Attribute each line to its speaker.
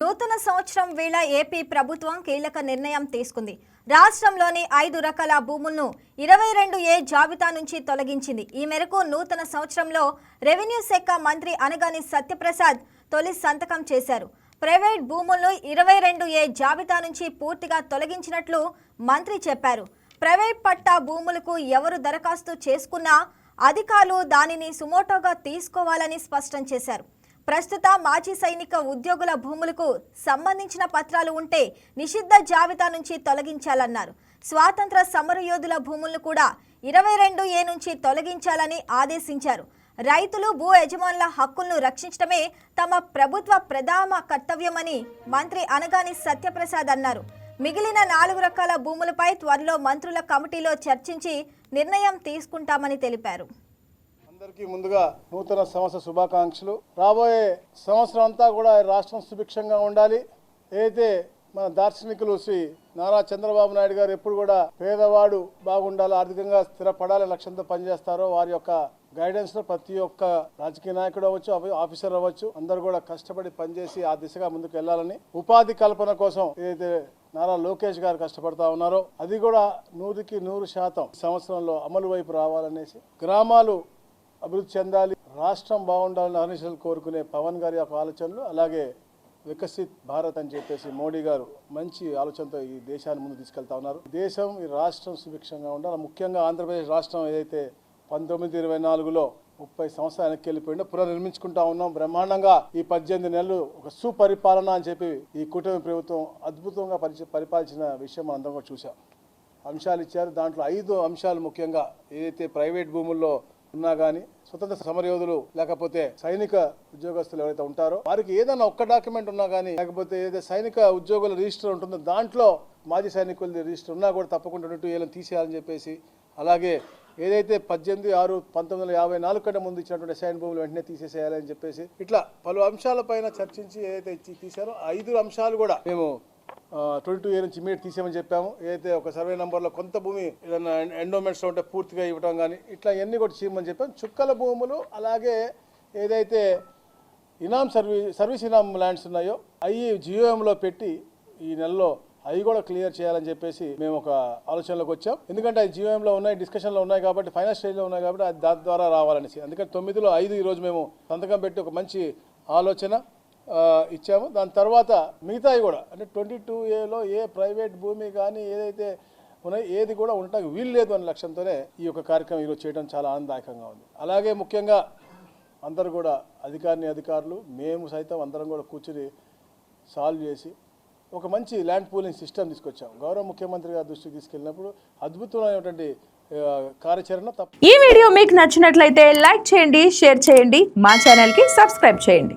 Speaker 1: నూతన సంవత్సరం వేళ ఏపీ ప్రభుత్వం కీలక నిర్ణయం తీసుకుంది. రాష్ట్రంలోని 5 రకాల భూములను 22A జాబితా నుంచి తొలగించింది. ఈ మేరకు నూతన సంవత్సరంలో రెవెన్యూ శాఖ మంత్రి అనగాని సత్యప్రసాద్ తొలి సంతకం చేశారు. ప్రైవేట్ భూములను 22A జాబితా నుంచి పూర్తిగా తొలగించినట్లు మంత్రి చెప్పారు. ప్రైవేట్ పట్టా భూములకు ఎవరు దరఖాస్తు చేసుకున్నా అధికారులు దానిని సుమోటోగా తీసుకోవాలని స్పష్టం చేశారు. ప్రస్తుత మాజీ సైనిక ఉద్యోగుల భూములకు సంబంధించిన పత్రాలు ఉంటే నిషిద్ధ జాబితా నుంచి తొలగించాలన్నారు. స్వాతంత్ర సమరయోధుల భూములను కూడా 22A నుంచి తొలగించాలని ఆదేశించారు. రైతులు భూ యజమానుల హక్కులను రక్షించడమే తమ ప్రభుత్వ ప్రథమ కర్తవ్యమని మంత్రి అనగాని సత్యప్రసాద్ అన్నారు. మిగిలిన 4 రకాల భూములపై త్వరలో మంత్రుల కమిటీలో చర్చించి నిర్ణయం తీసుకుంటామని తెలిపారు.
Speaker 2: అందరికీ ముందుగా నూతన సంవత్సర శుభాకాంక్షలు. రాబోయే సంవత్సరం అంతా కూడా రాష్ట్రం సుభిక్షంగా ఉండాలి. ఏదైతే మన దార్శనికులు శ్రీ నారా చంద్రబాబు నాయుడు గారు ఎప్పుడు కూడా పేదవాడు బాగుండాలి, ఆర్థికంగా స్థిరపడాలి లక్ష్యంతో పనిచేస్తారో వారి యొక్క గైడెన్స్ లో ప్రతి ఒక్క రాజకీయ నాయకుడు అవ్వచ్చు, ఆఫీసర్ అవ్వచ్చు, అందరూ కూడా కష్టపడి పనిచేసి ఆ దిశగా ముందుకు వెళ్ళాలని, ఉపాధి కల్పన కోసం ఏదైతే నారా లోకేష్ గారు కష్టపడతా ఉన్నారో అది కూడా 100కి 100% సంవత్సరంలో అమలు వైపు రావాలనేసి, గ్రామాలు అభివృద్ధి చెందాలి, రాష్ట్రం బాగుండాలని అనిశలు కోరుకునే పవన్ గారి యొక్క ఆలోచనలు, అలాగే వికసిత్ భారత్ అని చెప్పేసి మోడీ గారు మంచి ఆలోచనతో ఈ దేశాన్ని ముందు తీసుకెళ్తా ఉన్నారు. దేశం ఈ రాష్ట్రం సుభిక్షంగా ఉండాలి. ముఖ్యంగా ఆంధ్రప్రదేశ్ రాష్ట్రం ఏదైతే 1924లో 30 సంవత్సరాలు వెనక్కి వెళ్ళిపోయిందో పునర్నిర్మించుకుంటా ఉన్నాం బ్రహ్మాండంగా. ఈ 18 నెలలు ఒక సుపరిపాలన అని చెప్పి ఈ కూటమి ప్రభుత్వం అద్భుతంగా పరిపాలించిన విషయం మనం అందరం కూడా చూసాం. అంశాలు ఇచ్చారు. దాంట్లో 5 అంశాలు ముఖ్యంగా ఏదైతే ప్రైవేట్ భూముల్లో ఉన్నా కానీ, స్వతంత్ర సమరయోధులు లేకపోతే సైనిక ఉద్యోగస్తులు ఎవరైతే ఉంటారో వారికి ఏదైనా ఒక్క డాక్యుమెంట్ ఉన్నా కానీ, లేకపోతే ఏదైతే సైనిక ఉద్యోగుల రిజిస్టర్ ఉంటుందో దాంట్లో మాజీ సైనికుల రిజిస్టర్ ఉన్నా కూడా తప్పకుండా 22Aలను తీసేయాలని చెప్పేసి, అలాగే ఏదైతే 18/6/1954 కంటే ముందు ఇచ్చినటువంటి సైన్ భూములు వెంటనే తీసేసేయాలని చెప్పేసి, ఇట్లా పలు అంశాలపైన చర్చించి ఏదైతే తీశారో 5 అంశాలు కూడా మేము 22A నుంచి ఇమీడియట్ తీసేయమని చెప్పాము. ఏదైతే ఒక సర్వే నెంబర్లో కొంత భూమి ఏదైనా ఎండోమెంట్స్లో ఉంటే పూర్తిగా ఇవ్వడం కానీ ఇట్లా ఇవన్నీ కూడా చేయమని చెప్పాము. చుక్కల భూములు అలాగే ఏదైతే ఇనాం సర్వీస్ ఇనాం ల్యాండ్స్ ఉన్నాయో అవి జియోఎంలో పెట్టి ఈ నెలలో అవి కూడా క్లియర్ చేయాలని చెప్పేసి మేము ఒక ఆలోచనలోకి వచ్చాం. ఎందుకంటే అది జియోఎంలో ఉన్నాయి, డిస్కషన్లో ఉన్నాయి కాబట్టి, ఫైనల్ స్టేజ్లో ఉన్నాయి కాబట్టి అది దాని ద్వారా రావాలనేసి. అందుకని 9లో 5 ఈరోజు మేము సంతకం పెట్టి ఒక మంచి ఆలోచన ఇచ్చాము. దాని తర్వాత మిగతాయి కూడా అంటే 22Aలో ఏ ప్రైవేట్ భూమి కానీ ఏదైతే ఉన్నాయి ఏది కూడా ఉండటానికి వీలు లేదు అనే లక్ష్యంతోనే ఈ యొక్క కార్యక్రమం ఈరోజు చేయడం చాలా ఆనందదాయకంగా ఉంది. అలాగే ముఖ్యంగా అందరూ కూడా అధికారులు మేము సైతం అందరం కూడా కూర్చుని సాల్వ్ చేసి ఒక మంచి ల్యాండ్ పూలింగ్ సిస్టమ్ తీసుకొచ్చాం. గౌరవ ముఖ్యమంత్రి గారి దృష్టికి తీసుకెళ్ళినప్పుడు అద్భుతమైనటువంటి కార్యాచరణ.
Speaker 3: ఈ వీడియో మీకు నచ్చినట్లయితే లైక్ చేయండి, షేర్ చేయండి, మా ఛానల్కి సబ్స్క్రైబ్ చేయండి.